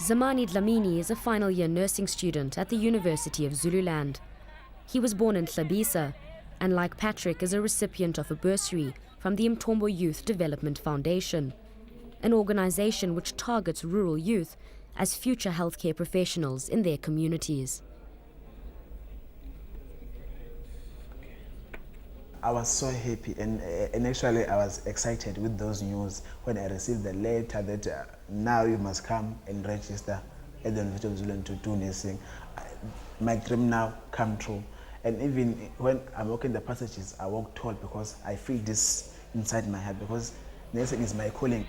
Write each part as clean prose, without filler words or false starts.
Zamani Dlamini is a final year nursing student at the University of Zululand. He was born in Hlabisa and, like Patrick, is a recipient of a bursary from the Mthombo Youth Development Foundation, an organization which targets rural youth as future healthcare professionals in their communities. I was so happy and actually I was excited with those news when I received the letter that now you must come and register at the University of Zululand to do nursing. My dream now come true. And even when I'm walking the passages, I walk tall because I feel this inside my heart because nursing is my calling.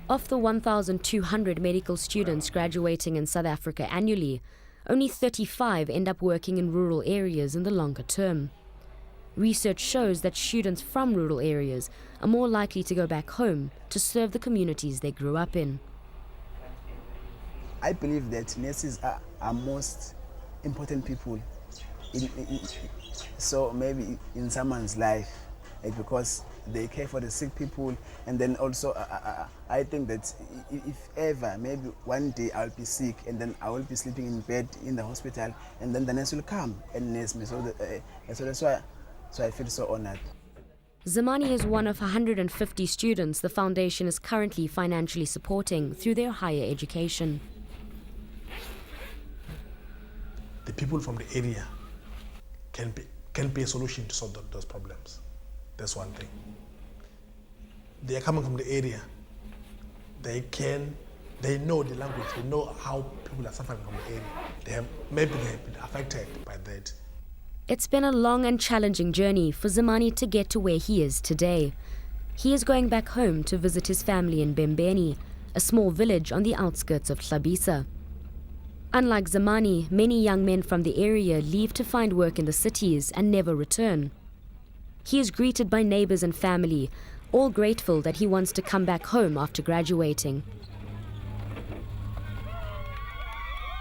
Of the 1,200 medical students graduating in South Africa annually, only 35 end up working in rural areas in the longer term. Research shows that students from rural areas are more likely to go back home to serve the communities they grew up in. I believe that nurses are most important people so maybe in someone's life, because they care for the sick people. And then also I think that if ever maybe one day I'll be sick and then I will be sleeping in bed in the hospital and then the nurse will come and nurse me, so that's why I feel so honored. Zamani is one of 150 students the foundation is currently financially supporting through their higher education. The people from the area can be a solution to solve those problems. That's one thing. They are coming from the area. They know the language. They know how people are suffering from the area. Maybe they have been affected by that. It's been a long and challenging journey for Zamani to get to where he is today. He is going back home to visit his family in Bembeni, a small village on the outskirts of Hlabisa. Unlike Zamani, many young men from the area leave to find work in the cities and never return. He is greeted by neighbors and family, all grateful that he wants to come back home after graduating.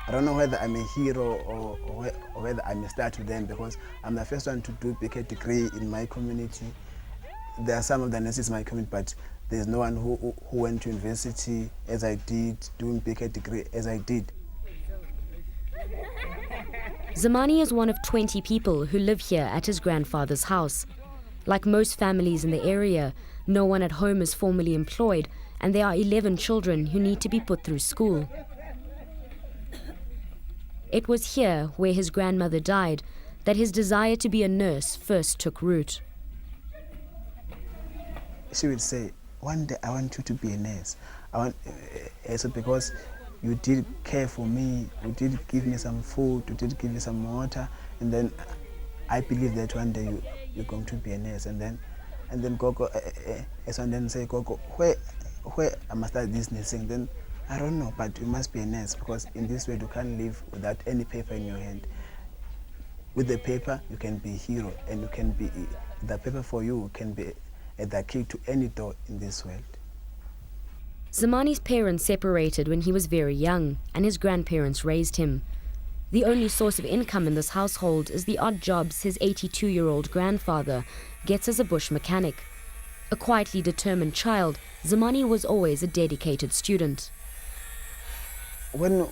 I don't know whether I'm a hero or whether I'm a star to them, because I'm the first one to do BK degree in my community. There are some of the nurses in my community, but there's no one who went to university as I did, doing BK degree as I did. Zamani is one of 20 people who live here at his grandfather's house. Like most families in the area, no one at home is formally employed, and there are 11 children who need to be put through school. It was here, where his grandmother died, that his desire to be a nurse first took root. She would say, one day I want you to be a nurse. So because you did care for me, you did give me some food, you did give me some water, and then I believe that one day you're going to be a nurse. And then Gogo, and then say, Gogo, where I must start this nursing? Then I don't know, but you must be a nurse, because in this way you can't live without any paper in your hand. With the paper, you can be a hero, and you can be, the paper for you can be the key to any door in this world. Zamani's parents separated when he was very young, and his grandparents raised him. The only source of income in this household is the odd jobs his 82-year-old grandfather gets as a bush mechanic. A quietly determined child, Zamani was always a dedicated student. When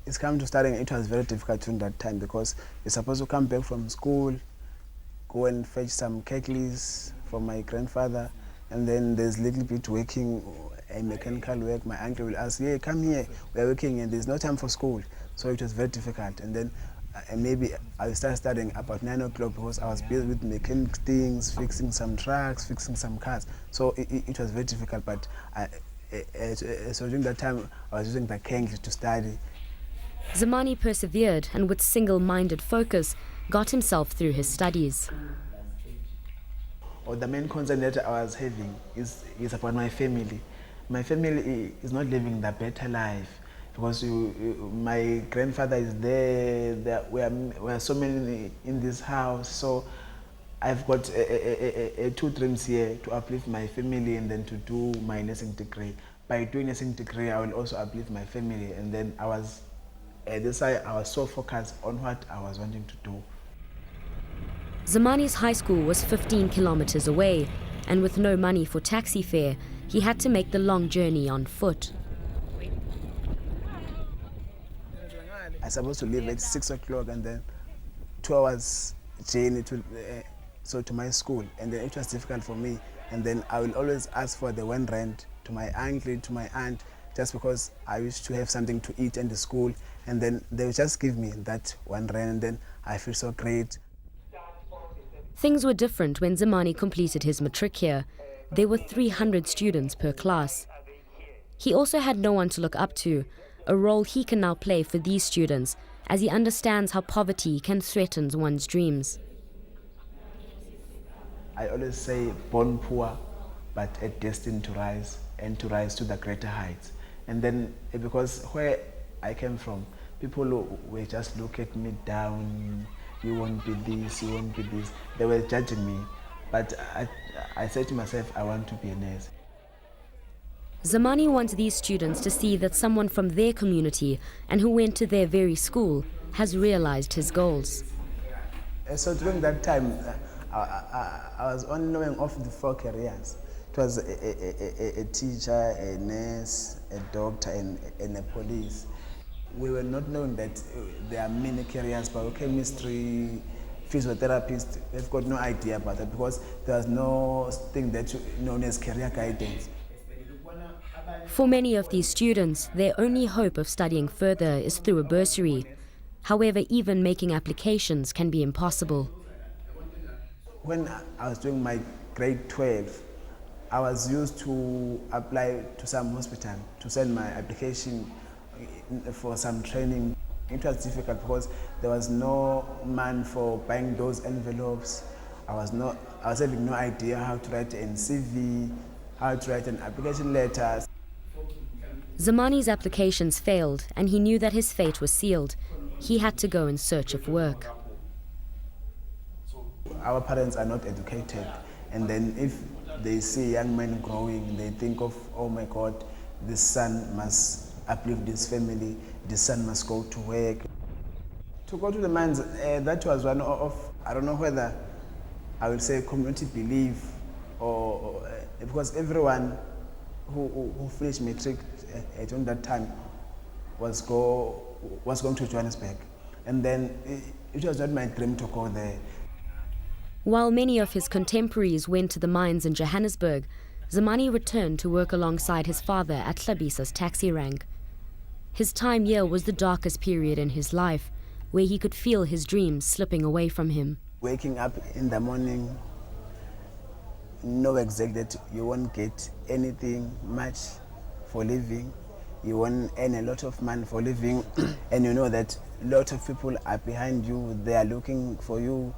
it's come to studying, it was very difficult during that time, because you're supposed to come back from school, go and fetch some keklis from my grandfather, and then there's little bit working, a mechanical work. My uncle will ask, yeah, come here, we're working and there's no time for school. So it was very difficult. And then maybe I start studying about 9 o'clock, because I was busy with mechanic things, fixing some trucks, fixing some cars. So it was very difficult, but so during that time, I was using the Kengli to study. Zamani persevered and with single-minded focus got himself through his studies. The main concern that I was having is about my family. My family is not living the better life, because my grandfather is there we are so many in this house, so I've got two dreams here: to uplift my family and then to do my nursing degree. By doing nursing degree, I will also uplift my family. And then I was so focused on what I was wanting to do. Zamani's high school was 15 kilometers away, and with no money for taxi fare, he had to make the long journey on foot. I supposed to leave at 6 o'clock and then 2 hours journey to my school, and then it was difficult for me. And then I will always ask for the rent to my uncle, to my aunt, just because I used to have something to eat in the school, and then they would just give me that rent, and then I feel so great. Things were different when Zamani completed his matric here. There were 300 students per class. He also had no one to look up to, a role he can now play for these students as he understands how poverty can threaten one's dreams. I always say born poor, but destined to rise, and to rise to the greater heights. And then because where I came from, people were just look at me down, you won't be this, you won't be this. They were judging me. But I said to myself, I want to be a nurse. Zamani wants these students to see that someone from their community and who went to their very school has realized his goals. So during that time, I was only knowing of the 4 careers. It was a teacher, a nurse, a doctor, and a police. We were not knowing that there are many careers, biochemistry, physiotherapist. They've got no idea about that because there was no thing that known as career guidance. For many of these students, their only hope of studying further is through a bursary. However, even making applications can be impossible. When I was doing my grade 12, I was used to apply to some hospital to send my application for some training. It was difficult because there was no man for buying those envelopes. I was having no idea how to write an CV, how to write an application letter. Zamani's applications failed and he knew that his fate was sealed. He had to go in search of work. Our parents are not educated, and then if they see young men growing, they think of, oh my God, this son must uplift this family, this son must go to work. To go to the mines, that was one of, I don't know whether I will say community belief, or because everyone who finished matric at that time was going to Johannesburg, and then it was not my dream to go there. While many of his contemporaries went to the mines in Johannesburg, Zamani returned to work alongside his father at Tlabisa's taxi rank. His time here was the darkest period in his life, where he could feel his dreams slipping away from him. Waking up in the morning, know exactly that you won't get anything much for living, you won't earn a lot of money for living, and you know that a lot of people are behind you, they are looking for you,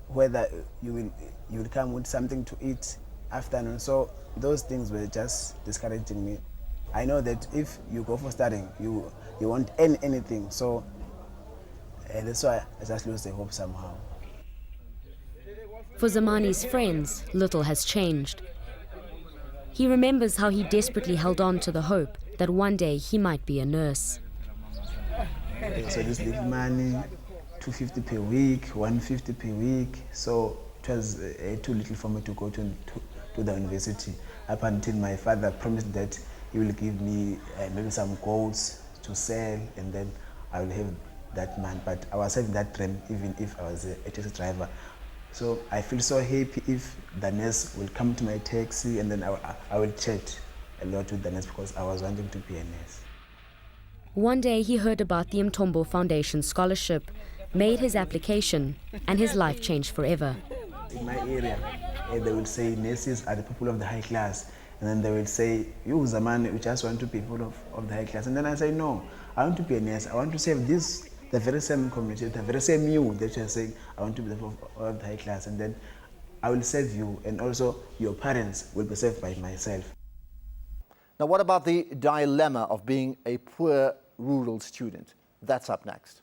whether you will come with something to eat afternoon. So those things were just discouraging me. I know that if you go for studying, you won't earn anything. So that's why I just lose the hope somehow. For Zamani's friends, little has changed. He remembers how he desperately held on to the hope that one day he might be a nurse. So this little money, 250 per week, 150 per week. So it was too little for me to go to the university, up until my father promised that he will give me maybe some goats to sell, and then I will have that money. But I was having that dream even if I was a taxi driver. So I feel so happy if the nurse will come to my taxi, and then I will chat a lot with the nurse because I was wanting to be a nurse. One day he heard about the Mtombo Foundation scholarship, made his application, and his life changed forever. In my area, they will say nurses are the people of the high class, and then they will say, you Zamani, you just want to be people of the high class. And then I say, no, I want to be a nurse. I want to serve the very same community, the very same you that you are saying, I want to be the people of the high class. And then I will serve you, and also your parents will be served by myself. Now, what about the dilemma of being a poor rural student? That's up next.